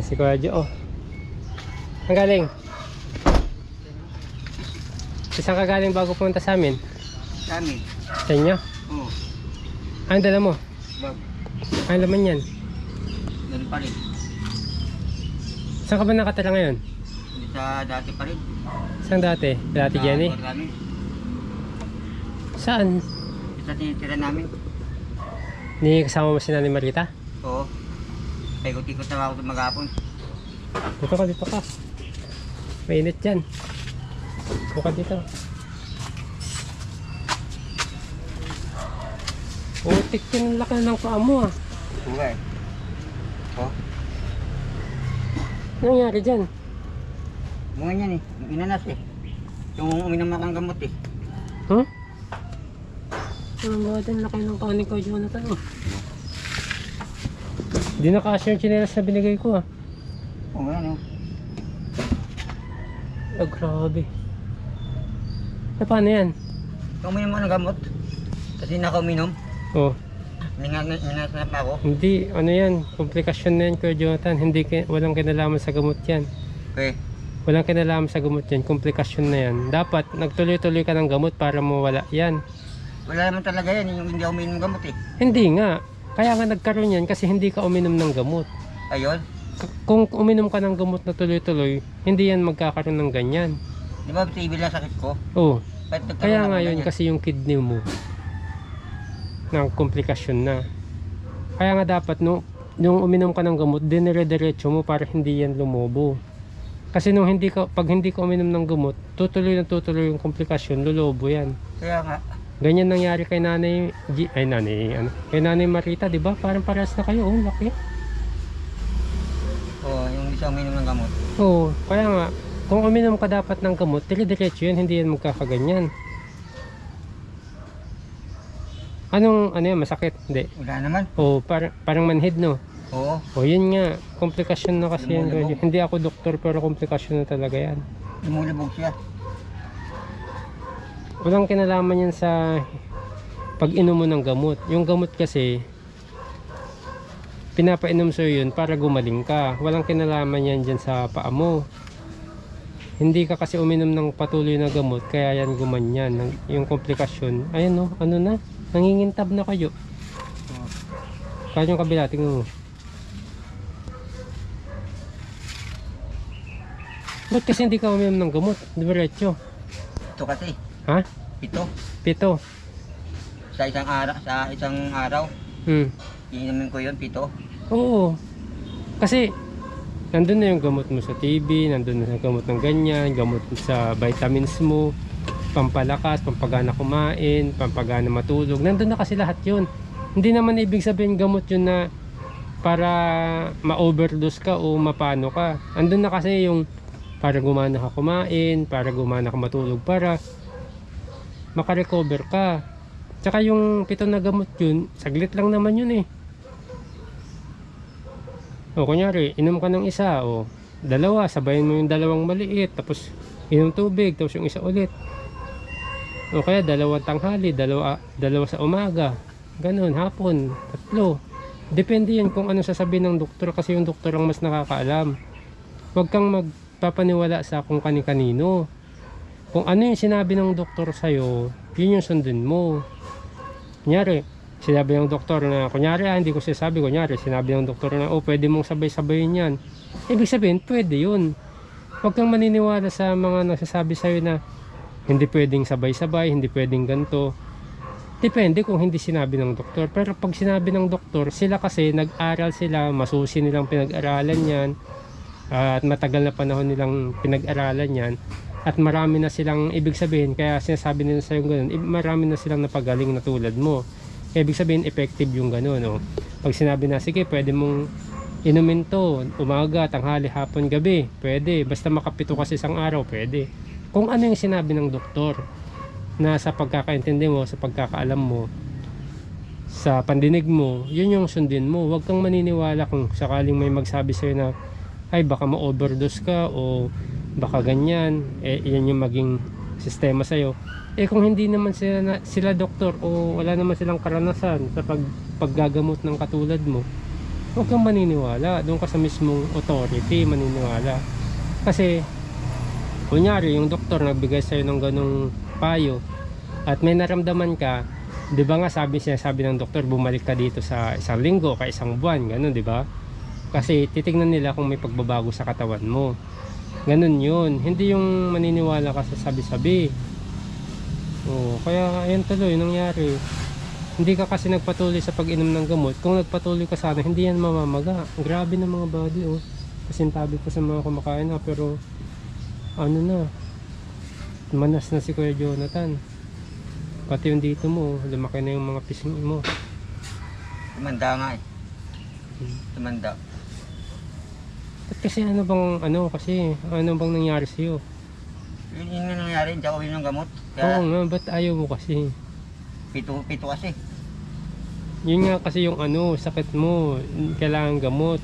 Si Kuya Jo. Ang galing? Isang kagaling bago pumunta sa amin? Sa amin? Sa inyo? Oo. Ang dala mo? Bag. Ang laman yan? Ganun pa rin. Saan ka ba nakatira ngayon? Hindi sa dati pa rin. Saan dati? Dati Jenny? Sa lugar namin. Saan? Sa tinitira namin. Ni kasama mo si Nanay Marita? Oo. Paikot-ikot na ako maghapon. Dito ka, dito ka. Mainit dyan. Dito ka dito. Utik yun ang laki ng paa mo ah. Oo eh. Oo. Ano nangyari dyan? Bunga niyan eh. Inanas eh. Yung uminom ako ng gamot eh. Huh? Ang bawat ang laki ng paa ni Kuya Jonathan oh. Di na kasya yung chinelas na binigay ko ah. Oo nga no. Oh, grabe. Na paano yan? Yung uminom ako ng gamot. Kasi hindi na ako uminom. Oh, Minanas na pa ako. hindi, ano yan, komplikasyon na yan Kuya Jonathan. Hindi, walang kinalaman sa gamot yan. Okay. Walang kinalaman sa gamot yan, komplikasyon na yan. Dapat nagtuloy-tuloy ka ng gamot para mawala yan. Wala naman talaga yan. Yung hindi ako uminom ng gamot eh. Hindi nga. Kaya nga nagkaroon yan kasi hindi ka uminom ng gamot. Ayun. Kung uminom ka ng gamot na tuloy-tuloy, hindi yan magkakaroon ng ganyan. Di ba TB lang sakit ko? Oh, Ba't nagkaroon kaya ako nga ng yun ganyan? kasi yung kidney mo ng komplikasyon na. Kaya nga dapat nung uminom ka ng gamot, dinire-diretso mo para hindi yan lumobo. Kasi pag hindi ka uminom ng gamot, tutuloy yung komplikasyon, lulobo yan. Kaya nga. Ganyan nangyari kay kay Nanay Marita, 'di ba? Parang parehas na kayo, oh, laki. Oo, yung isa uminom ng gamot. Oo, kaya nga kung uminom ka dapat ng gamot, dire-diretso yan, hindi yan magkakaganyan. Ano yan, masakit? Hindi. Wala naman. Oo, parang manhid, no? Oo. O yun nga, komplikasyon na kasi yan. Lumulubog. Hindi ako doktor pero komplikasyon na talaga yan. Lumulubog siya. Walang kinalaman yan sa pag-inom mo ng gamot. Yung gamot kasi pinapainom sa'yo yun para gumaling ka. Walang kinalaman yan dyan sa paa mo. Hindi ka kasi uminom ng patuloy na gamot kaya yan gumanyan. Yung komplikasyon, ayan no, ano na, nangingintab na kayo. Kaya yung kabila, tingnan mo. Ba't kasi hindi ka uminom ng gamot? Diretso. Ito kasi. Ha? Ito. 7. Sa isang araw. Iinumin ko yun, 7. Oo. Kasi nandun na yung gamot mo sa TB, nandun na yung gamot ng ganyan, gamot sa vitamins mo, pampalakas, pampagana kumain, pampagana matulog. Nandun na kasi lahat yun. Hindi naman ibig sabihin gamot yun na para ma-overdose ka o mapano ka. Andun na kasi yung para gumana ka kumain, para gumana ka matulog, para makarecover ka. Tsaka yung 7 na gamot yun, saglit lang naman yun eh. O kunyari, inom ka ng isa o dalawa, sabayin mo yung dalawang maliit, tapos inom tubig, tapos yung isa ulit. O kaya dalawang tanghali, dalawa sa umaga, ganun, hapon, 3. Depende yan kung ano sasabihin ng doktor kasi yung doktor ang mas nakakaalam. Huwag kang magpapaniwala sa kung kani-kanino. Kung ano yung sinabi ng doktor sa'yo, yun yung sundin mo. Kunyari, sinabi ng doktor na, hindi ko sinasabi, sinabi ng doktor na, pwede mong sabay-sabayin yan. Ibig sabihin, pwede yun. Huwag kang maniniwala sa mga nagsasabi sa'yo na, hindi pwedeng sabay-sabay, hindi pwedeng ganito. Depende kung hindi sinabi ng doktor. Pero pag sinabi ng doktor, sila kasi nag-aral sila, masusi nilang pinag-aralan yan, at matagal na panahon nilang pinag-aralan yan, at marami na silang ibig sabihin, kaya sinasabi nila sa'yo ganun, marami na silang napagaling na tulad mo. Ibig sabihin, effective yung ganun. Oh. Pag sinabi na, sige, pwede mong inumin to, umaga, tanghali, hapon, gabi, pwede. Basta makapito kasi isang araw, pwede. Kung ano yung sinabi ng doktor, na sa pagkakaintindi mo, sa pagkakaalam mo, sa pandinig mo, yun yung sundin mo. Huwag kang maniniwala kung sakaling may magsabi sa'yo na, ay baka ma-overdose ka o baka ganyan, yan yung maging sistema sa'yo. Kung hindi naman sila doktor o wala naman silang karanasan sa paggagamot ng katulad mo, huwag kang maniniwala. Doon ka sa mismong authority maniniwala. Kasi, kunyari, yung doktor nagbigay sa'yo ng ganong payo at may naramdaman ka, di ba nga sabi ng doktor, bumalik ka dito sa isang linggo, ka isang buwan, ganun, di ba? Kasi titignan nila kung may pagbabago sa katawan mo. Ganun yun. Hindi yung maniniwala ka sa sabi-sabi. Kaya ayun tuloy nangyari. Hindi ka kasi nagpatuloy sa pag-inom ng gamot. Kung nagpatuloy ka sana, hindi yan mamamaga. Grabe ng mga body, oh. Kasintabi pa sa mga kumakain na, pero ano na, manas na si Kuya Jonathan. Pati yung dito mo, lumaki na yung mga pisngi mo. Tumanda nga eh. Tumanda. At kasi ano bang nangyari sa'yo? Yun nga nangyari, hindi ako ng gamot. Oo Kaya nga, ba't ayaw mo kasi? pito kasi. Yun nga kasi yung sakit mo, kailangan gamot.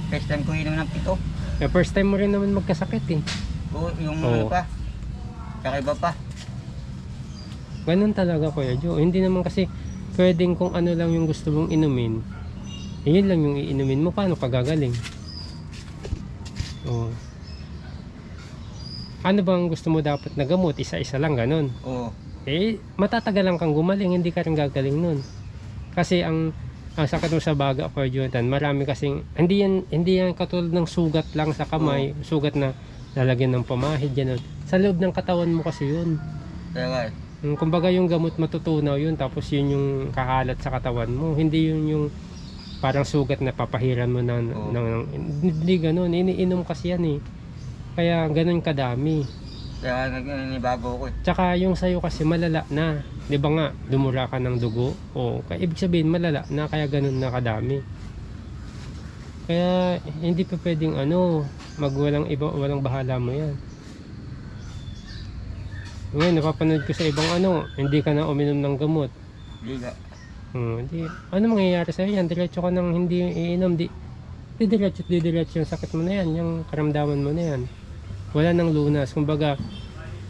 First time ko inom ng pito. First time mo rin naman magkasakit eh. Yung Oo. ano pa. Kakaiba pa. Ganun talaga Kuya Jo. Hindi naman kasi pwedeng kung ano lang yung gusto mong inumin, yun lang yung iinumin mo. Paano ka gagaling? Ano bang gusto mo dapat na gamot? Isa-isa lang ganun. Oo. Matatagalan kang gumaling, hindi ka rin gagaling nun. Kasi ang sakit mo sa baga Kuya Jonathan, marami kasing hindi yan katulad ng sugat lang sa kamay, sugat na lalagyan ng pamahid ganun. Sa loob ng katawan mo kasi yun. Kaya nga eh. Kumbaga yung gamot matutunaw yun, tapos yun yung kakalat sa katawan mo. Hindi yun yung parang sugat na papahiran mo hindi ganun. Iniinom kasi yan eh. Kaya ganun kadami. Kaya nanibago ko eh. Tsaka yung sayo kasi malala na. Di ba nga, dumura ka ng dugo? Kaya ibig sabihin malala na, kaya ganun na kadami. Kaya hindi pa pwedeng walang bahala mo yan. Ngayon, napapanood ko sa ibang hindi ka na uminom ng gamot. Hindi. Ano mangyayari sa'yo yan? Diretso ka nang hindi iinom. Diretso yung sakit mo na yan. Yung karamdaman mo na yan. Wala nang lunas. Kumbaga,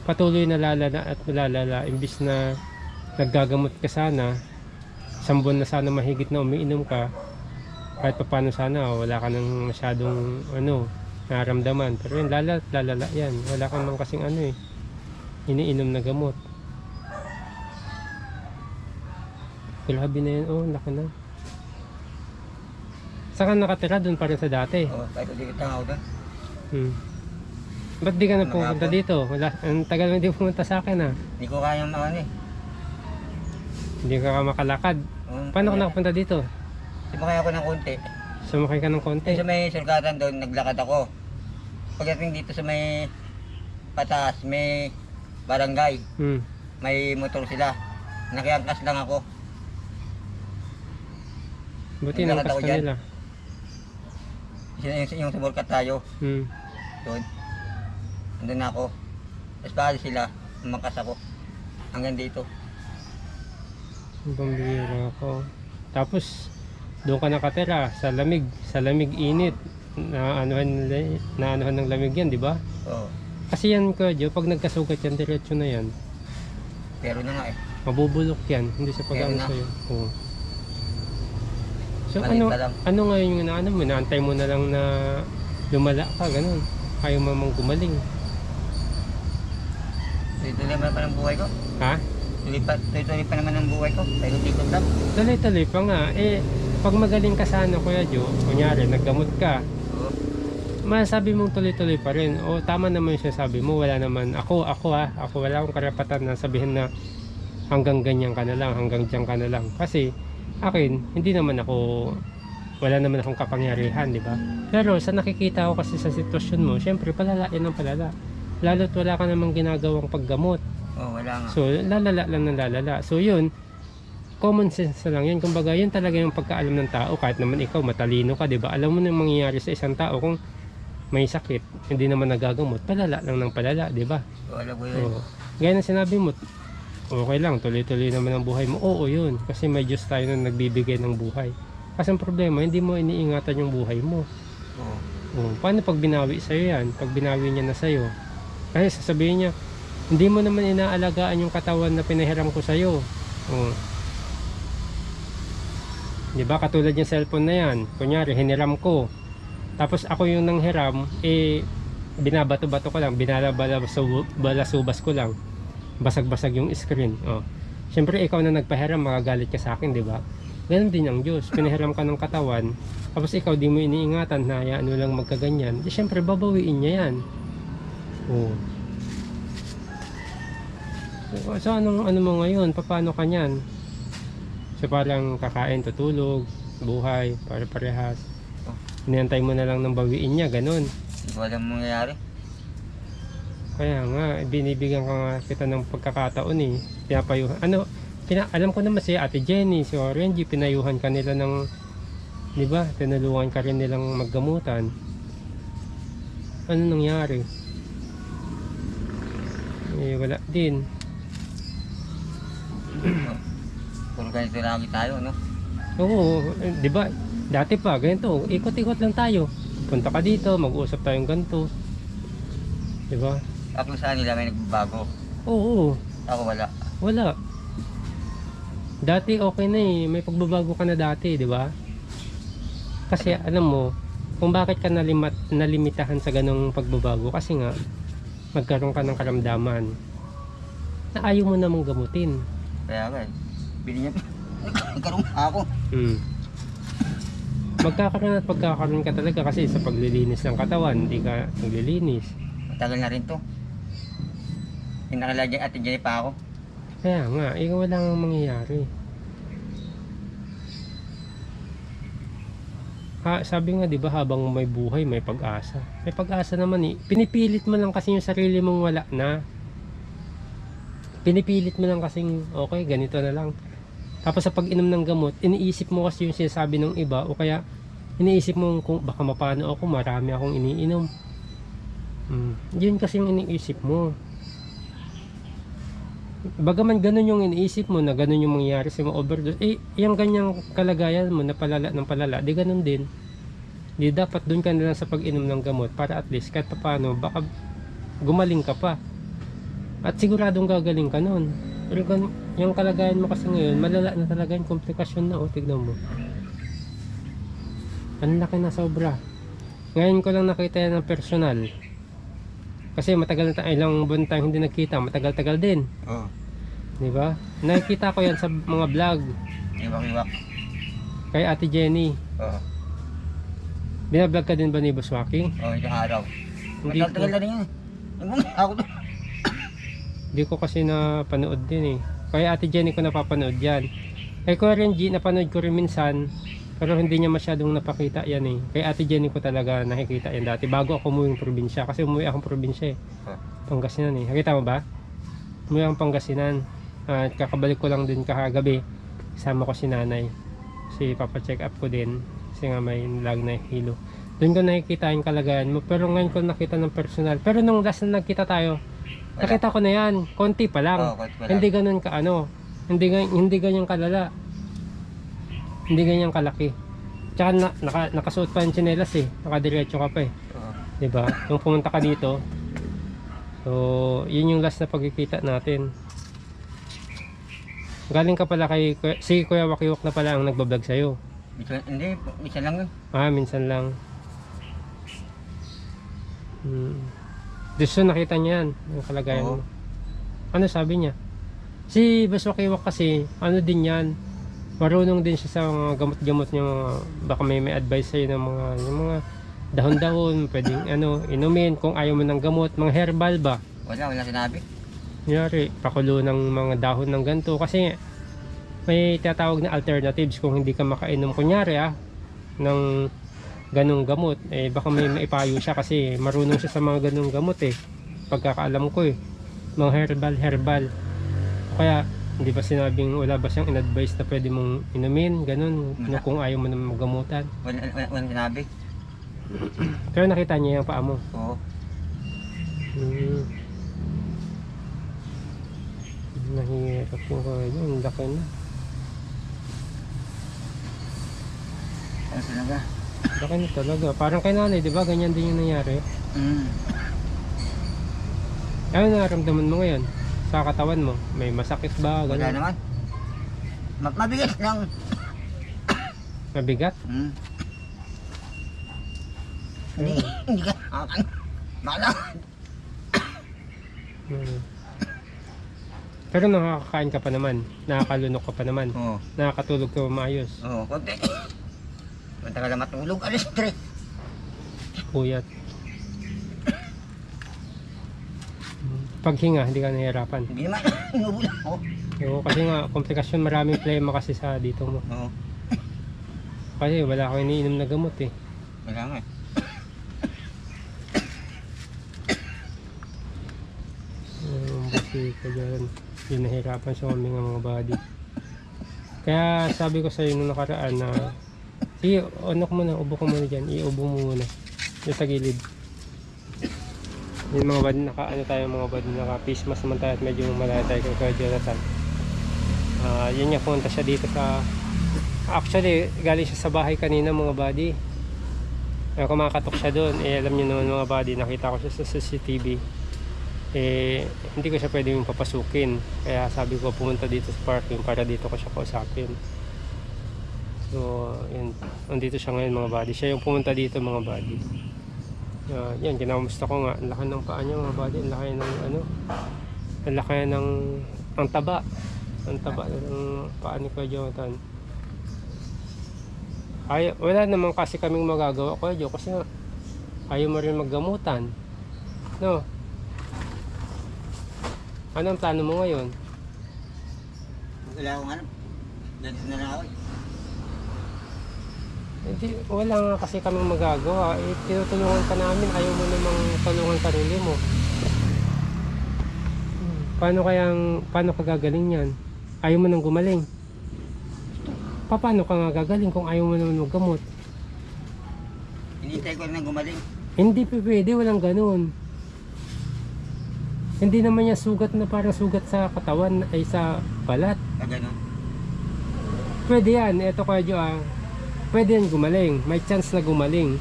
patuloy na lalala at lalala. Imbis na naggagamot ka sana, isang buwan na sana mahigit na umiinom ka, kahit pa paano sana, wala ka nang masyadong naramdaman. Pero yun, lalala yan. Wala ka nang kasing iniinom na gamot. Grabe na yan, laki na. Saan ka nakatira? Doon pa rin sa dati? Oo, kahit hindi kita ako doon. Ba't di ka na pumunta dito? Ang tagal mo hindi pumunta sa akin Hindi ko kaya eh. Hindi ka makalakad. Paano ka nakapunta dito? Sumakay ako ng konti. Sumakay ka ng konti? Sa may sulkatan doon, naglakad ako. Pagdating dito sa may pataas, may barangay. May motor sila. Nakiangkas lang ako. Buti Naglakad nangkas ako ka dyan. nila. Yung sumurkat tayo. Doon. Nandun na ako. Tapos paalis sila, umangkas ako. Hanggang dito. Pambihira ako. Tapos, doon ka nakatira, sa lamig init. Naanuhan ng lamig yan, di ba? Oo. Kasi yan Kuya Jo, pag nagkasugat yan, diretso na yan. Pero na nga eh. Mabubulok yan, hindi sa pag-ano Meron na. sa'yo. So Maliit pa lang. ano ngayon yung mo? Naantay mo na lang na lumala ka, ganun. Ayaw mo mang gumaling. Tuloy pa ng buhay ko. Ha? Tuloy pa naman ng buhay ko. Paikot-ikot lang. Tuloy-tuloy pa nga. Pag magaling ka sana Kuya Jo, kunyari, naggamot ka, Oo. masabi mong tuloy-tuloy pa rin. Tama naman yung sinasabi mo. Wala naman, ako wala akong karapatan na sabihin na hanggang ganyan ka na lang, hanggang dyan ka na lang. Kasi, akin, wala naman akong kapangyarihan, di ba? Pero sa nakikita ko kasi sa sitwasyon mo, syempre palala yan ang palala. Lalo't wala ka namang ginagawang paggamot. Wala nga. So, lalala lang ng lalala. So, yun, common sense lang yun. Kumbaga, yun talaga yung pagkaalam ng tao. Kahit naman ikaw, matalino ka, di ba? Alam mo na yung mangyayari sa isang tao kung may sakit, hindi naman nagagamot. Palala lang ng palala, di ba? Wala ko yun. Gaya ng sinabi mo, okay lang, tuloy-tuloy naman ang buhay mo. Oo, yun. Kasi may Diyos tayo na nagbibigay ng buhay. Kasi ang problema, hindi mo iniingatan yung buhay mo. Paano pag binawi sa'yo yan? Pag binawi niya na sa'yo? Kasi sasabihin niya, hindi mo naman inaalagaan yung katawan na pinahiram ko sa'yo. Di ba? Katulad yung cellphone na yan. Kunyari, hiniram ko. Tapos ako yung nanghiram, binabato-bato ko lang, binabalabas ko lang. Basag-basag yung screen. Oh. Siyempre, ikaw na nagpahiram, magagalit ka sa akin, di ba? Ganun din ang Diyos. Pinahiram ka ng katawan, tapos ikaw di mo iniingatan na hayaan mo lang magkaganyan. Di siyempre, babawiin niya yan. Oh. So, ano mo ngayon? Paano ka niyan? So, parang kakain, tutulog, buhay, pare-parehas. Inantay mo na lang ng bawiin niya, ganun. Hindi ko alam mangyayari. Kaya nga, binibigyan ka nga kita ng pagkakataon eh. Pinapayuhan. Alam ko naman si Ate Jenny, si Orange, pinayuhan ka nila ng, di ba? Tinulungan ka rin nilang maggamutan. Ano nangyari? Wala din. Puro ganito lagi tayo, no? Oo, di ba? Dati pa, ganito, ikot-ikot lang tayo. Punta ka dito, mag-uusap tayong ganito. Di ba? Ako sa nila may nagbabago. Oo, Ako wala. wala. Dati okay na eh, may pagbabago ka na dati, di ba? Kasi alam mo, kung bakit ka nalimitahan sa ganong pagbabago, kasi nga, magkaroon ka ng karamdaman na ayaw mo namang gamutin. Kaya nga eh. Binigyan nagkaroon ako. Magkakaroon at pagkakaroon ka talaga kasi sa paglilinis ng katawan, hindi ka naglilinis. Matagal na rin to. Pinakalagyan at dyan pa ako. Kaya nga, wala nga mangyayari. Sabi nga 'di ba, habang may buhay may pag-asa. May pag-asa naman eh. Pinipilit mo lang kasi yung sarili mong wala na. Pinipilit mo lang kasing okay, ganito na lang. Tapos sa pag-inom ng gamot, iniisip mo kasi yung sinasabi ng iba o kaya iniisip mo kung baka mapano ako, marami akong iniinom. Yun kasi yung iniisip mo. Bagaman ganun yung iniisip mo na ganun yung mangyayari sa mga overdose, yung ganyang kalagayan mo na palala ng palala, di ganun din. Di dapat dun ka na lang sa pag-inom ng gamot para at least kahit paano baka gumaling ka pa. At siguradong gagaling ka nun. Pero yung kalagayan mo kasi ngayon, malala na talaga yung komplikasyon na, tignan mo. Ang laki na sobra. Ngayon ko lang nakita yan ng personal. Kasi matagal na ilang buwan tayong hindi nagkita, matagal-tagal din. Oo. Di ba? Nakikita ko yan sa mga vlog Iwak-iwak. kay Ate Jenny. Oo. Binablog ka din ba ni Boss Waki? Oo, isang araw. Hindi Matagal na rin yun. Ako to. Hindi ko kasi napanood din eh. Kaya Ate Jenny ko napapanood yan. Kay Kuya Renji, napanood ko rin minsan. Pero hindi niya masyadong napakita yan eh. Kay Ate Jenny ko talaga nakikita yan dati. Bago ako umuwi ng probinsya. Kasi umuwi akong probinsya eh. Pangasinan eh. Nakita mo ba? Umuwi akong Pangasinan. At kakabalik ko lang din kakagabi. Kasama ko si nanay. Kasi papacheck up ko din. Kasi nga may lag na hilo. Doon ko nakikita yung kalagayan mo. Pero ngayon ko nakita ng personal. Pero nung last na nagkita tayo, nakita ko na yan. Konti pa lang. Oo, konti pa lang. Hindi ganun ka ano. Hindi ganyan kalala. Hindi ganyan kalaki. Tsaka nakasuot pa yung tsinelas eh. Nakadiretso ka pa eh. Oo. Diba? Nung pumunta ka dito. So, yun yung last na pagkikita natin. Galing ka pala kay si Kuya Wakiwak na pala ang nagbablog sa'yo. Hindi, minsan lang yun. Minsan lang. Gusto nakita niya yan. Yung kalagayan mo. Ano sabi niya? Si Boss Wakiwak kasi, ano din yan. Marunong din siya sa mga gamot-gamot niya. Baka may advice sa'yo ng yung mga dahon-dahon. Pwedeng inumin kung ayaw mo ng gamot. Mga herbal ba? Wala sinabi. Kunyari, pakulo ng mga dahon ng ganito. Kasi may tatawag na alternatives kung hindi ka makainom. Kunyari ng ganong gamot. Baka may maipayo siya kasi marunong siya sa mga ganong gamot eh. Pagkakaalam ko eh. Mga herbal. Kaya, hindi ba sinabing wala ba siyang in-advise na pwede mong inumin? Ganon. Kung ayaw mo na magamutan. Wala sinabi. Pero nakita niya yung paa mo. Oo. Nahihirap yung yun, laki na. Ano talaga? Laki na talaga. Parang kay nanay, di ba? Ganyan din yung nangyari. Ano nararamdaman mo ngayon? Sa katawan mo? May masakit ba? Wala Ganun? naman. Mabigat lang. Mabigat? Hindi ka nakakaano. Bala. Hmm. Pero nakakakain ka pa naman, nakakalunok ka pa naman, Oo. nakakatulog ka maayos. Oo, konti. Matagal na matulog. Alas 3. Puyat. Paghinga, hindi ka nahihirapan. Hindi naman. Inubo lang ako. Oo, kasi nga, komplikasyon, maraming plema kasi sa dito mo. Oo. Kasi wala akong iniinom na gamot eh. Wala nga. Kasi ka dyan, yung nahirapan sa aming mga body. Kaya sabi ko sa iyo nung nakaraan na, sige, ano ko muna, ubo ko muna dyan, iubo mo muna. Yung sa gilid. Yung mga body, ano tayo mga body, naka face mask naman tayo at medyo malaya tayo kay Jonathan. Yun nga, punta siya dito sa, actually, galing siya sa bahay kanina mga body. Kumakatok siya doon, alam niyo naman mga body, nakita ko siya sa CCTV. Hindi ko siya pwedeng papasukin, kaya sabi ko pumunta dito sa parking para dito ko siya kausapin. So yun, nandito siya ngayon mga body, siya yung pumunta dito mga body. Yan, kinamusta ko nga, ang laki ng paa niya mga body, ang laki ng ano, ang laki ng ang taba ng paa ni Kuya Jonathan. Wala naman kasi kaming magagawa Kuya Jo, kasi ayaw mo rin maggamutan, no? Anong plano mo ngayon? Wala akong alam. Dito na lang ako. Hindi, wala nga kasi kaming magagawa. Tinutulungan ka namin, ayaw mo namang tulungan sarili mo. Paano ka gagaling yan? Ayaw mo nang gumaling. Paano ka nga gagaling kung ayaw mo naman maggamot? Hinintay ko na gumaling. Hindi pwede, walang ganun. Hindi naman yan sugat na parang sugat sa katawan ay sa balat. Ganun. Pwede yan, eto Kuya Jo pwede yan gumaling, may chance na gumaling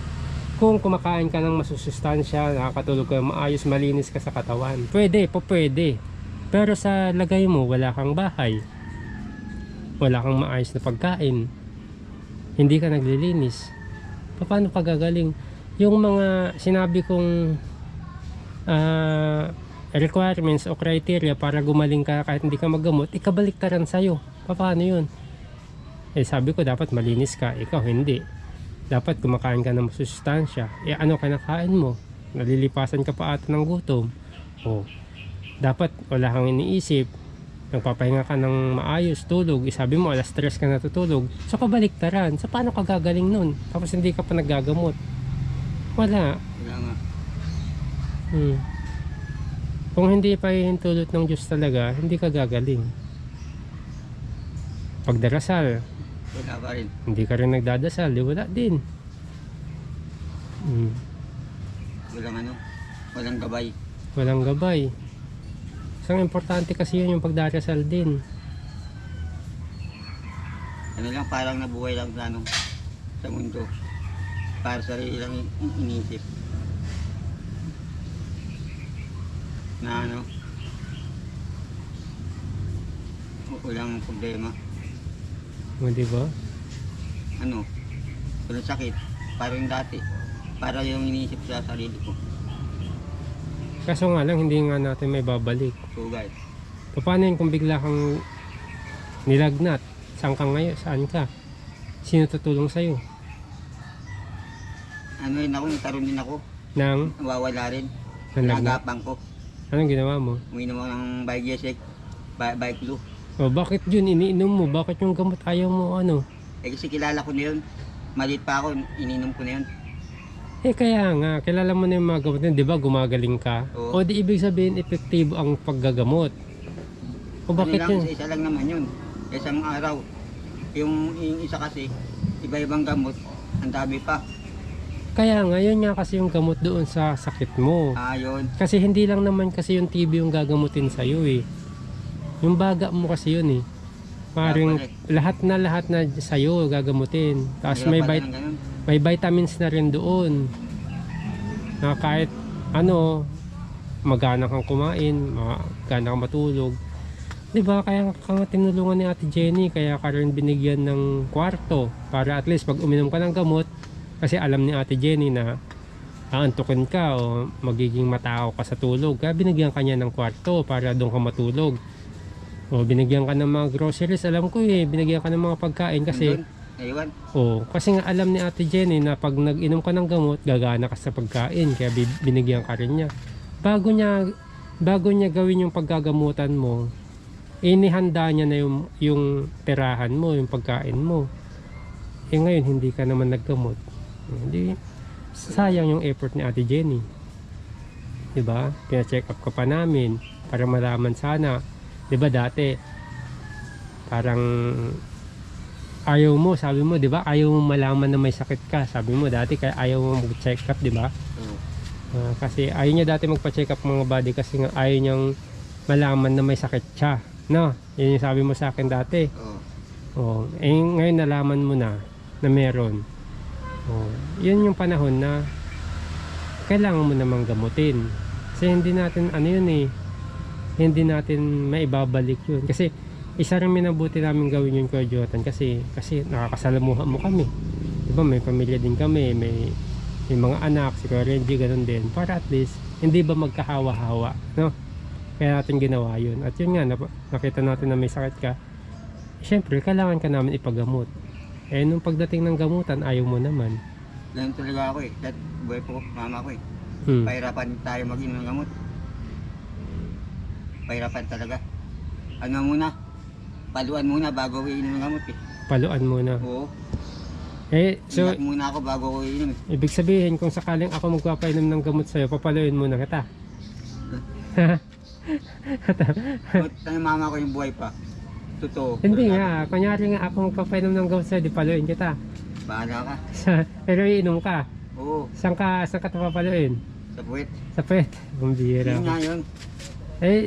kung kumakain ka ng masusustansya, nakakatulog ka maayos, malinis ka sa katawan. Pwede, pwede. Pero sa lagay mo, wala kang bahay, wala kang maayos na pagkain, hindi ka naglilinis, paano ka gagaling? Yung mga sinabi kong requirements o criteria para gumaling ka kahit hindi ka maggamot, ikabaliktaran sa'yo. Paano yun? Sabi ko dapat malinis ka, ikaw hindi. Dapat kumakain ka ng masusustansya. Ano kinakain mo? Nalilipasan ka pa ata ng gutom. Dapat wala kang iniisip, nagpapahinga ka ng maayos, tulog. Sabi mo alas 3 ka natutulog. So kabaliktaran. So paano ka gagaling nun? Tapos hindi ka pa naggagamot. Wala. Wala nga. Kung hindi pa hihintulot ng Diyos talaga, hindi ka gagaling. Pagdarasal, Wala pa rin. hindi ka rin nagdadasal, wala din. Walang gabay. Walang gabay. Isang importante kasi yun yung pagdarasal din. Ano lang, parang nabuhay lang sa mundo. Para sarili lang iniisip. Na walang problema. Diba? Walang sakit, parang dati. Para yung iniisip sa sarili ko. Kaso nga lang, hindi nga natin may babalik. So guys, Paano yun kung bigla kang nilagnat? Saan ka ngayon? Saan ka? Sino tutulong sa'yo? nagkaroon din ako. Nang? Nawawala rin. Nalagnat? Nagapang ko. Anong ginawa mo? Uminom ako ng Bigesec, Biclo. Bakit yun iniinom mo? Bakit yung gamot ayaw mo ano? Kasi kilala ko na yun. Maliit pa ako, ininom ko na yun. Kaya nga, kilala mo na yung mga gamot yun, di ba gumagaling ka? Oo. O di ibig sabihin epektibo ang paggagamot. O bakit lang, yun? Isa lang naman yun. Isang araw. Yung isa kasi, iba-ibang gamot, ang dami pa. Kaya nga, yun nga kasi yung gamot doon sa sakit mo. Yun. Kasi hindi lang naman kasi yung TB yung gagamutin sa'yo eh. Yung baga mo kasi yun eh. Maring lahat na sa'yo gagamutin. Tapos may vitamins na rin doon. Na kahit ano, magana kang kumain, magana kang matulog. Di ba? Kaya ka nga tinulungan ni Ate Jenny, kaya ka rin binigyan ng kwarto para at least pag uminom ka ng gamot, kasi alam ni Ate Jenny na aantukin ka o magiging matao ka sa tulog. Kaya binigyan ka niya ng kwarto para doon ka matulog. O binigyan ka ng mga groceries, alam ko binigyan ka ng mga pagkain kasi Aywan. kasi nga alam ni Ate Jenny na pag nag-inom ka ng gamot, gagana ka sa pagkain, kaya binigyan ka rin niya. Bago niya gawin yung paggagamutan mo, inihanda niya na yung tirahan mo, yung pagkain mo. Ngayon hindi ka naman naggamot. Hindi sayang yung effort ni Ate Jenny. 'Di ba? Pina-check up ka pa namin para malaman sana. 'Di ba dati parang ayaw mo, sabi mo, 'di ba? Ayaw mo malaman na may sakit ka. Sabi mo dati kaya ayaw mo mag-check up, 'di ba? Kasi ayaw niya dati magpa-check up mga body kasi nga ayaw niyang malaman na may sakit siya. No? Yun yung sabi mo sa akin dati. Ngayon nalaman mo na meron. Yun yung panahon na kailangan mo namang gamutin. Kasi hindi natin hindi natin maibabalik yun. Kasi isa rin minabuti namin gawin yun, Kuya Jotan, kasi nakakasalamuha mo kami. Diba, may pamilya din kami, may mga anak, si Kuya Renji, ganun din. Para at least, hindi ba magkahawa-hawa, no? Kaya natin ginawa yun. At yun nga, nakita natin na may sakit ka. Siyempre, kailangan ka namin ipagamot. Nung pagdating ng gamutan, ayaw mo naman. Ganun talaga ako Kahit buhay po mama ko Pahirapan tayo mag-inom ng gamot. Pahirapan talaga. Ano muna? Paluan muna bago ko inom ng gamot Paluan muna. Oo. So, iyak muna ako bago ko inom ibig sabihin, kung sakaling ako magpapainom ng gamot sa'yo, papaluin muna kita. Tanong mama ko yung buhay pa. Totoo. Hindi nga, kunyari nga ako magpapainom ng gamot sa'yo, di paluin kita. Bahala ka. Pero iinom ka. Oo. Saan ka papaluin? Sa puwet. Sa pet. Bumbira. Yun nga yun.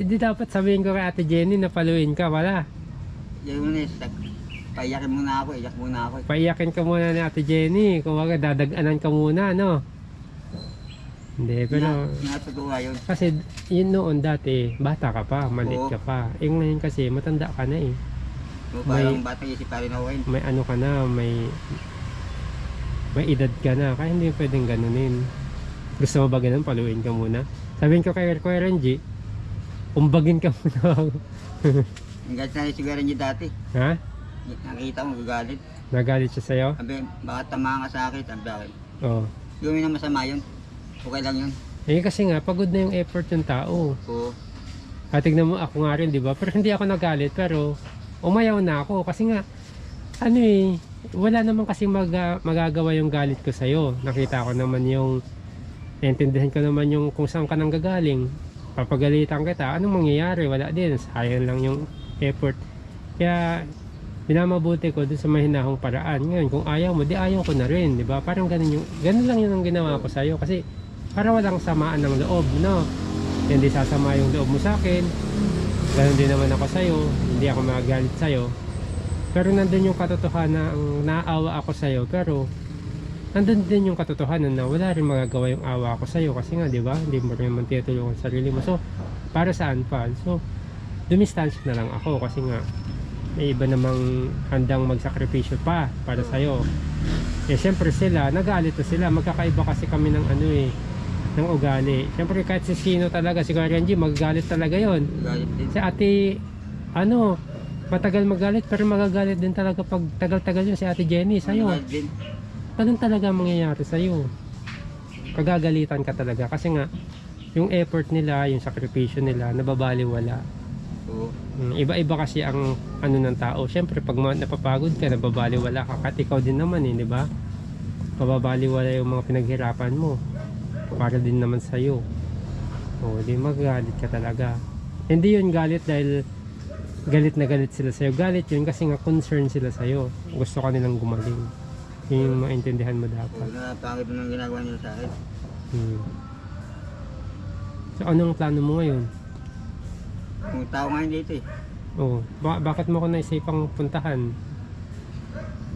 Di dapat sabihin ko kay Ate Jenny na paluin ka, wala. Yun paiyakin muna ako, iyak muna ako. Paiyakin ka muna ni Ate Jenny, kung wag dadaganan ka muna, no? Hindi, pero Natutuwa yun. kasi yun noon dati, bata ka pa, maliit ka pa. Ngayon kasi matanda ka na Parang batang isip pa rin ako may ano ka na, may edad ka na, kaya hindi pwedeng ganunin. Gusto mo ba ganun, paluin ka muna? Sabihin ko kay Kuya Renji, umbagin ka muna. Ang galit na rin siguro niya dati. Ha? Nakita mo, gagalit. Nagalit siya sa'yo? Sabi, baka tamaan ka sa akin. Sabi akin. Oo. Gawin na masama yun. Okay lang yun. Kasi nga, pagod na yung effort ng tao. Oo. Tignan mo, ako nga rin, di ba? Pero hindi ako nagalit, pero umayaw na ako. Kasi nga, wala naman kasi magagawa yung galit ko sa'yo. Nakita ko naman naintindihan ko naman yung kung saan ka nang gagaling. Papagalitan kita, anong mangyayari? Wala din, sayang lang yung effort. Kaya binamabuti ko dun sa mahinahong paraan. Ngayon, kung ayaw mo, di ayaw ko na rin, di ba? Parang ganun lang yun ang ginawa ko sa'yo. Kasi para walang samaan ng loob, no? Hindi sasama yung loob mo sa akin. Ganun din naman ako sa'yo. Hindi ako magagalit sa'yo. Pero nandun yung katotohanan, naawa ako sa'yo. Pero nandun din yung katotohanan na wala rin magagawa yung awa ako sa'yo. Kasi nga, di ba? Hindi mo rin naman tinutulungan sa sarili mo. So, para saan pa? So, dumistansya na lang ako. Kasi nga, may iba namang handang magsakripisyo pa para sa'yo. Siyempre sila, nagalit na sila. Magkakaiba kasi kami ng ng ugali. Siyempre kahit si sino talaga, si Kuya Renji, magagalit talaga yon. Galit din. Si ate, matagal magalit, pero magagalit din talaga pag tagal-tagal yun si Ate Jenny sa'yo. Galit din. Ganun talaga mangyayari sa'yo. Kagagalitan ka talaga. Kasi nga, yung effort nila, yung sakripisyo nila, nababaliwala. Oo. Iba-iba kasi ang ng tao. Siyempre pag napapagod ka, nababaliwala ka. At ikaw din naman di ba? Mababaliwala yung mga pinaghirapan mo. Para din naman sa'yo. Di magalit ka talaga. Hindi yun galit dahil galit na galit sila sa'yo. Galit yun kasi nga concern sila sa'yo. Gusto ka nilang gumaling. Yun yung maintindihan mo dapat. Napangit mo ng ginagawa nila sa akin. So anong plano mo ngayon? Kung tao ngayon dito Bakit mo ko naisipang puntahan?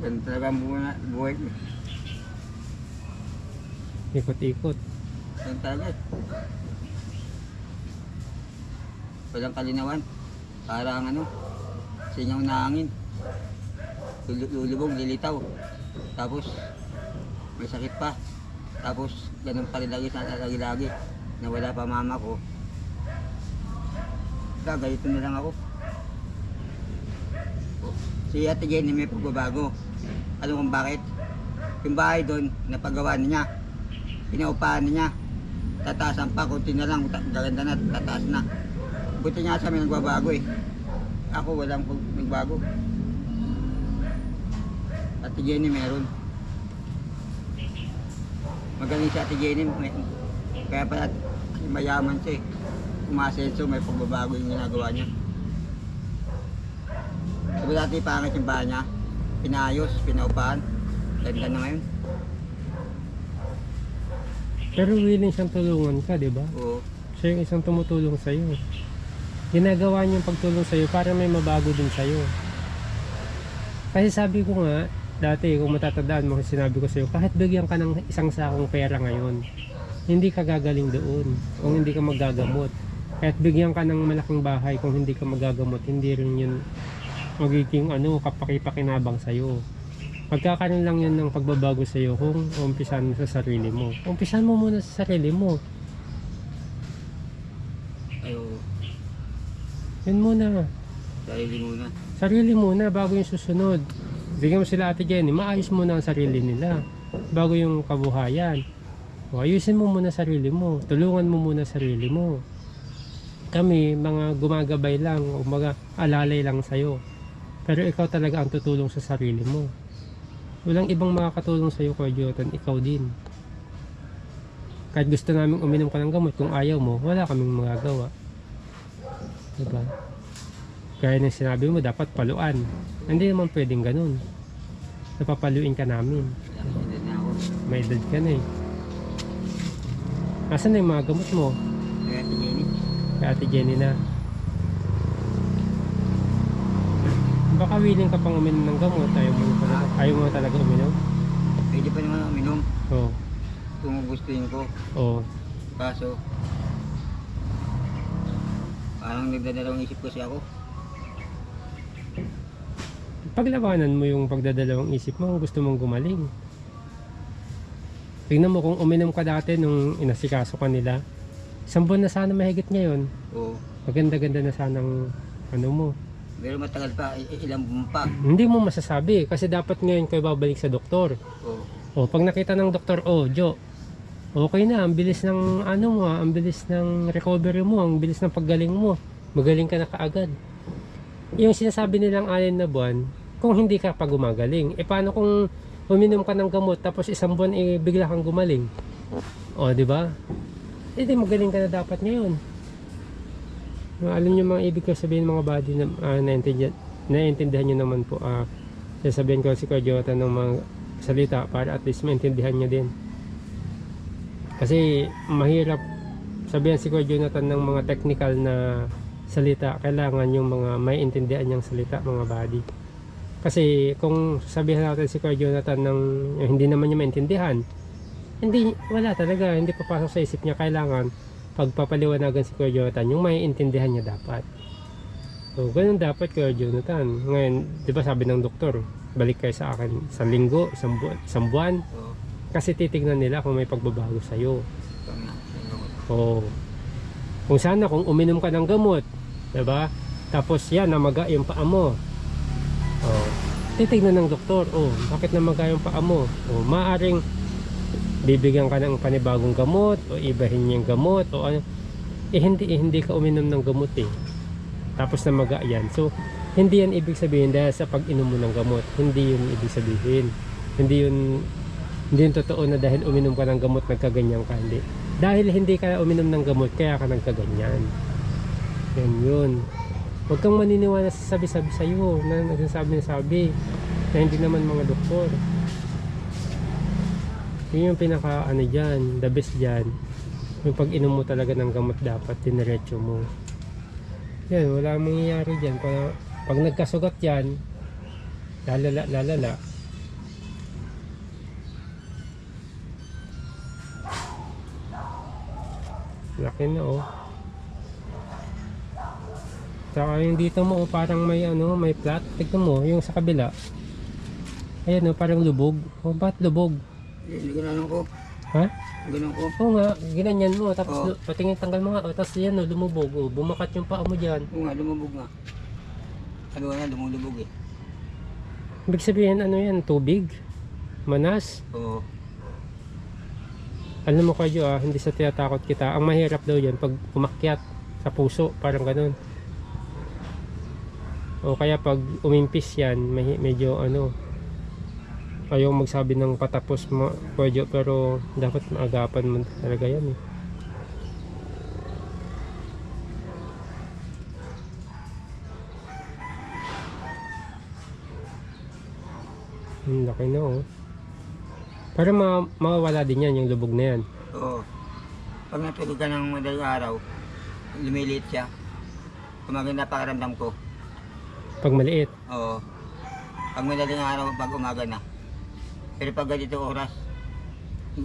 Ganun talaga ang buhay ko. Ikot-ikot. Ganun talaga. Walang kalinawan. Parang ano, sinyaw na hangin. Lulubog, lilitaw. Tapos, may sakit pa. Tapos, ganun pa rin lagi. Nawala pa mama ko. Ganito na lang ako. Si Ate Jenny may pagbabago. Alam kung bakit? Yung bahay doon, napagawa niya. Pinaupahan niya. Tataasan pa, kunti na lang. Gaganda na, tataas na. Buti nga sa amin nagbabago eh. Ako walang nagbago. Ate Jenny meron. Magaling si Ate Jenny. Kaya pala mayaman siya eh. Umasenso, may pagbabago yung ginagawa niya. Sabi dati pangit yung bahay niya. Pinayos, pinaupahan. Ganda na ngayon. Pero willing siyang tulungan ka, di ba? Oo. Siya yung isang tumutulong sa'yo. Ginagawa niya yung pagtulong sa'yo para may mabago din sa'yo. Kasi sabi ko nga, dati kung matatandaan mo, sinabi ko sa'yo, kahit bigyan ka ng isang sakong pera ngayon, hindi ka gagaling doon kung hindi ka magagamot. Kahit bigyan ka ng malaking bahay, kung hindi ka magagamot, hindi rin yun magiging kapakipakinabang sa'yo. Magkakaroon lang yun ng pagbabago sa'yo kung umpisan mo sa sarili mo. Umpisan mo muna sa sarili mo. Ayo, Yun muna. sarili muna. Sarili muna bago yung susunod. Bigyan mo sila Ate Jenny, maayos muna ang sarili nila bago yung kabuhayan. O, ayusin mo muna sarili mo. Tulungan mo muna sarili mo. Kami, mga gumagabay lang o mga alalay lang sa'yo. Pero ikaw talaga ang tutulong sa sarili mo. Walang ibang makakatulong sa'yo, Kuya Jonathan, ikaw din. Kahit gusto namin uminom ka ng gamot, kung ayaw mo, wala kaming magagawa. Diba? Kaya nang sinabi mo, dapat paluan. Hindi naman pwedeng ganun. Napapaluin ka namin. Edad na ako. May edad ka na eh. Asan na yung mga gamot mo? Kaya Ate Jenny. Kay Ate Jenny na. Baka willing ka pang uminom ng gamot. Ayaw mo talaga uminom? Pwede pa naman uminom Oo. kung gustuin ko. Oo. Kaso, parang nagdadalawang isip kasi ako. Paglabanan mo yung pagdadalawang isip mo, gusto mong gumaling. Tingnan mo kung uminom ka dati nung inasikaso ka nila. 1 buwan na sana mahigit ngayon. Oo. Maganda-ganda na sanang mo. Pero matagal pa, ilang buwan pa. Hindi mo masasabi kasi dapat ngayon kayo babalik sa doktor. Oo. O pag nakita ng doktor, Jo, okay na, ang bilis ng ang bilis ng recovery mo, ang bilis ng paggaling mo. Magaling ka na kaagad. Yung sinasabi nilang 6 na buwan, kung hindi ka pa gumagaling, paano kung uminom ka ng gamot tapos 1 buwan bigla kang gumaling? O, di ba? Di magaling ka na dapat ngayon. Alam niyo mga ibig ko sabihin mga body na naiintindihan niyo naman po. Sasabihin ko si Kuya Jonathan ng mga salita para at least maintindihan niyo din. Kasi mahirap sabihan si Kuya Jonathan ng mga technical na salita. Kailangan yung mga maiintindihan niyang salita mga body. Kasi kung sabihan natin si Kuya Jonathan ng hindi naman niya maintindihan, wala talaga, hindi papasok sa isip niya. Kailangan pagpapaliwanagan si Kuya Jonathan yung maiintindihan niya dapat. So ganun dapat Kuya Jonathan. Ngayon, di ba sabi ng doktor, balik kayo sa akin sa linggo, isang buwan. Oo. Kasi titignan nila kung may pagbabago sa'yo. Ito nga, yung gamot. Oo. Kung sana kung uminom ka ng gamot, di ba? Tapos yan, namaga yung paa mo. Oh, titignan ng doktor, bakit namaga yung paa mo? Maaring bibigyan ka ng panibagong gamot o ibahin yung gamot o ano. Hindi ka uminom ng gamot tapos namaga yan. So hindi yan ibig sabihin dahil sa pag-inom mo ng gamot. Hindi yun ibig sabihin. Hindi yun totoo na dahil uminom ka ng gamot nagkaganyan ka. Hindi. Dahil hindi ka uminom ng gamot kaya ka nagkaganyan. Yun. Huwag kang maniniwala sa sabi-sabi sa'yo na nagsasabi na hindi naman mga doktor. Yun yung pinaka dyan, the best dyan. Yung pag inom mo talaga ng gamot dapat diniretso mo. Yan, wala mangyayari dyan. Pag nagkasugat yan, lalala. Laki na Saka yung dito mo, oh, parang may ano, may flat. Tignan mo, yung sa kabila. Ayan, oh, parang lubog. Oh, ba't lubog? Hindi ganun ko. Ha? Ganun ko. Oo nga, ginanyan mo. Tapos Oo. patingin tanggal mo nga. Oh, tapos yan, oh, lumubog. Oh, bumakat yung paa mo dyan. Oo nga, lumubog nga. Sabi ko na, lumulubog eh. Ibig sabihin, ano yan, tubig? Manas? Oo. Alam mo kayo hindi sa tinatakot kita. Ang mahirap daw yan pag umakyat sa puso, parang ganun. O kaya pag umimpis yan, medyo ano, ayaw magsabi ng patapos mo, pwede, pero dapat maagapan mo talaga yan eh. Laki na oh. Para mawawala din yan, yung lubog na yan. Oo. Pag natulog ka ng madaling araw, lumiliit siya. Kumaganda pakiramdam ko. Pag maliit. Oo. Pag madaling araw, pag umaga na. Pero pag ganito oras,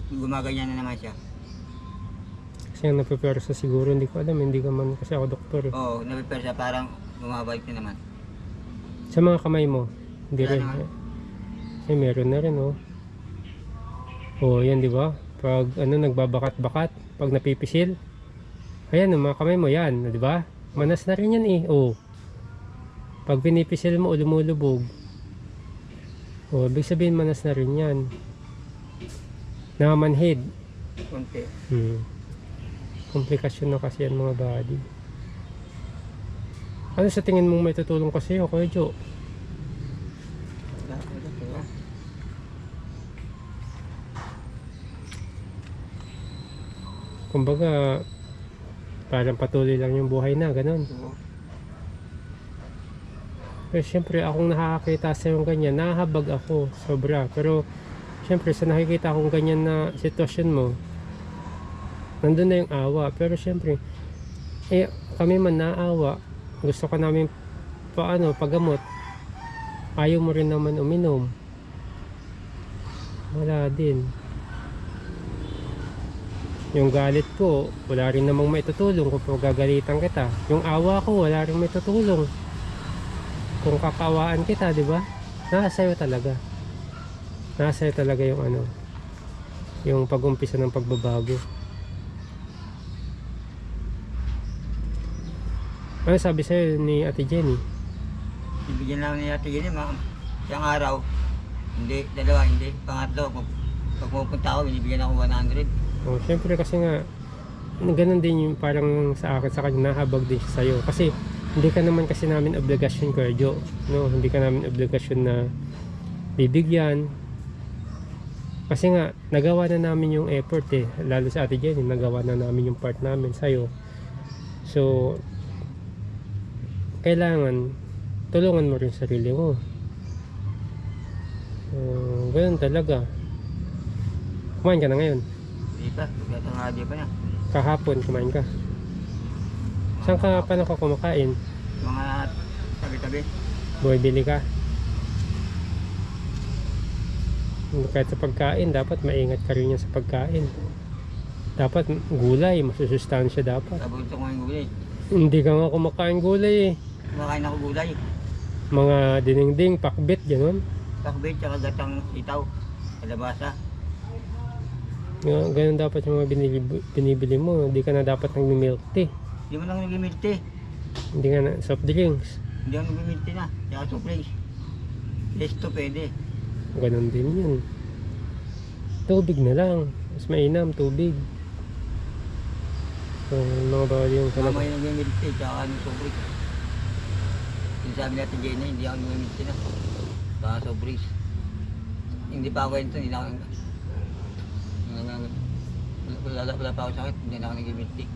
gumaganyan na naman siya. Kasi ang napipersa siguro, hindi ko alam, hindi ka man kasi ako doktor eh. Oo, napiper siya, parang bumabalik na naman. Sa mga kamay mo, hindi Wala rin. naman. Eh, meron na rin oh. Oh, yan di ba? Pag ano nagbabakat-bakat, pag napipisil. Ayan, ang mga kamay mo yan, di ba? Manas na rin yan eh. Oh. Pag pinipisil mo, lumulubog. Oh, ibig sabihin manas na rin yan. Nakamanhid. Kunti. Komplikasyon na kasi yan mga body. Ano sa tingin mong may tutulong kasi Kuya Jo? Kumbaga, parang patuloy lang yung buhay na, ganun. Oo. Pero syempre, akong nakakita sa yung ganyan, nahahabag ako, sobra. Pero, syempre, sa nakikita akong ganyan na sitwasyon mo, nandun na yung awa. Pero syempre, kami man naawa, gusto ka namin pagamot. Ayaw mo rin naman uminom. Wala din. Yung galit ko, wala rin namang may tutulong kung gagalitan kita. Yung awa ko, wala rin may tutulong kung kakawaan kita, di ba? Nasa sa'yo talaga. Nasa sa'yo talaga yung ano, yung pag-umpisa ng pagbabago. Ano sabi sa'yo ni Ate Jenny? Ibigyan lang ni Ate Jenny, isang araw, hindi, dalawa, hindi, pangatlo, pag pupunta ako, binibigyan ako 100. Oh, syempre kasi nga ganun din yung parang sa akin, sa kanya nahabag din siya sa'yo kasi hindi ka naman kasi namin obligasyon Kuya Jo, no? Hindi ka namin obligasyon na bibigyan kasi nga nagawa na namin yung effort eh, lalo sa Ate Jenny, nagawa na namin yung part namin sa'yo. So kailangan tulungan mo rin sarili mo. Ganun talaga. Kumain ka na ngayon? Hindi pa, tanghali pa na. Kahapon kumain ka. Saan ka pa kumakain? Mga tabi-tabi. Bumibili ka? Kahit sa pagkain, dapat maingat ka rin yan sa pagkain. Dapat gulay, masusustansya dapat. Paborito ko yung gulay. Hindi ka nga kumakain gulay eh. Kumakain ako gulay. Mga dinengding, pakbit, gano'n. Pakbit, tsaka gatang itaw. Kalabasa. Ganun dapat yung mga binibili mo. Hindi ka na dapat nag-milk tea. Hindi mo lang nag-milk tea. Hindi ka na soft drinks. Hindi ako nag-milk tea na. Tsaka suplex. Lesto pwede. Ganun din yun. Tubig na lang. Mas mainam, tubig. So, mga bawal yung talaga. Mama yung nag-milk tea, tsaka suplex. Yung sabi natin Jenny, hindi ako nag-milk tea na. Tsaka suplex. Hindi pa ako ito, hindi na ako wala pa ako sakit, hindi na ako nag-milk tea.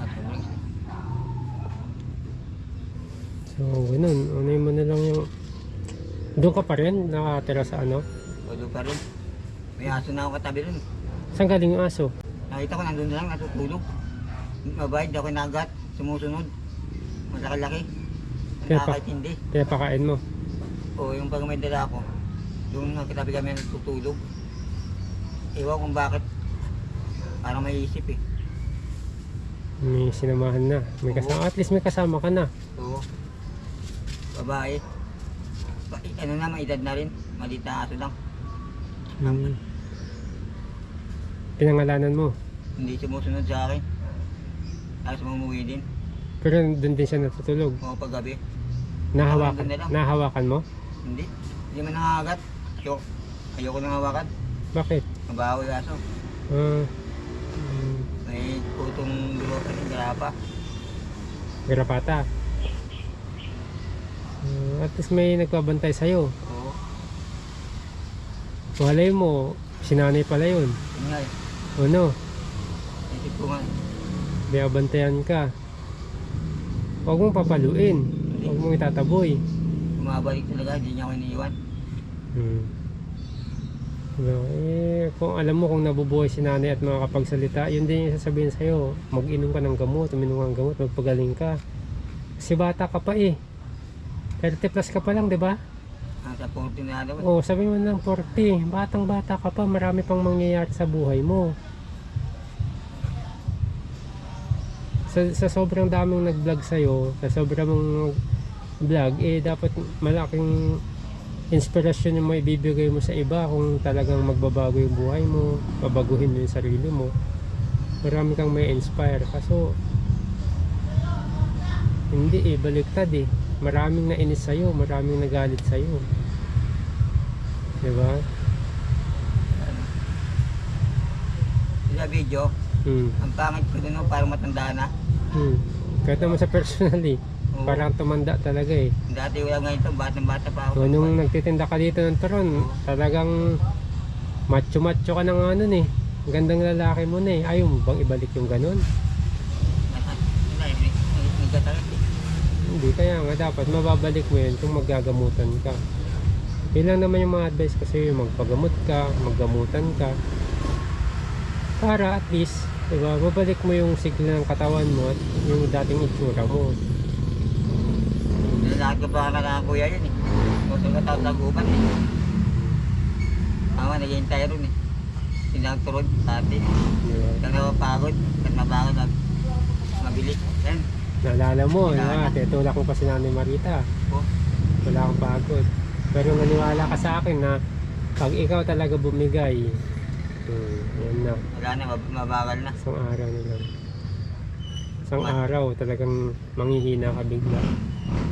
At suplex. So, ganun. Unahin mo na lang yung... Doon ka pa rin? Nakatira sa ano? Walo pa rin. May aso na ako katabi rin. Saan galing yung aso? Nakita ko nandun na lang, natutulog. Mabait, ako nagat, sumusunod. Malaki-laki. Nakakaintindi. Pinapakain mo? O yung pag may dala ako, yung katabi kami natutulog. Ewan kung bakit. Parang may isip eh. May sinamahan na. May kasama. At least may kasama ka na. Oo. Babae. Ano na, may edad na rin. Maliit na aso lang. Hmm. Pinangalanan mo. Hindi sumusunod sa akin. Tapos mumuwi din. Pero doon din siya natutulog. Oo, paggabi. Nahawakan, Doon na lang. nahawakan mo? Hindi. Hindi man nangagat. Ayoko nang hawakan. Bakit? Mabaho yung aso. Ah, May putong dulo pa ng garapa. garapata. At least may nagpabantay sa'yo. Oo. Malay mo, sinanay pala yun. Yun nga eh. O no, Isip ko nga. bantayan ka. Huwag mong papaluin. Huwag mong itataboy. Bumabalik talaga. Hindi niya ako iniiwan. Diba? Kung alam mo kung nabubuhay si nanay at makakapagsalita, yun din yung sasabihin sa'yo. Mag-inom ka ng gamot, uminom ka ng gamot, magpagaling ka. Kasi bata ka pa eh. 30 plus ka pa lang, di ba? Nasa 40 na daw. Oo, sabi mo ng 40. Batang bata ka pa, marami pang mangyayari sa buhay mo. Sa sobrang daming nag-vlog sa'yo, sa sobrang vlog, dapat malaking inspirasyon yung may bibigay mo sa iba kung talagang magbabago yung buhay mo, babaguhin mo yung sarili mo. Marami kang may inspire. Kaso, hindi baliktad eh. Maraming nainis sa'yo, maraming nagalit sa'yo. Diba? Sa video, ang pangit ko dun, parang matanda na. Kahit naman sa personal eh. Oo. Parang tumanda talaga eh. Dati wala ganito, batang-bata pa ako. So, nung nagtitinda ka dito ng turon, talagang macho-macho ka na nga nun eh. Ang gandang lalaki mo na eh. Ayaw mo bang ibalik yung ganun? Hindi, kaya nga dapat mababalik mo yun kung maggagamutan ka. Yun lang naman yung mga advice ko sa'yo, magpagamot ka, maggamutan ka. Para at least, diba, mabalik mo yung sigla ng katawan mo at yung dating itsura mo. Nilalakad ko pa ka na kuya yun eh. Gusto ka tatagupan eh. Mama, naghihintay ron eh. Sinagturod dati. Diba? Kaya napapagod. At mapagod at mabilis. Yan. Naalala mo, Naalala. tinulak mo pa si Nanay Marita. Oh. Wala akong pagod. Pero naniwala ka sa akin na pag ikaw talaga bumigay, yan na. Wala na, mabagal na. Isang araw na lang. Isang araw talagang manghihina ka bigla.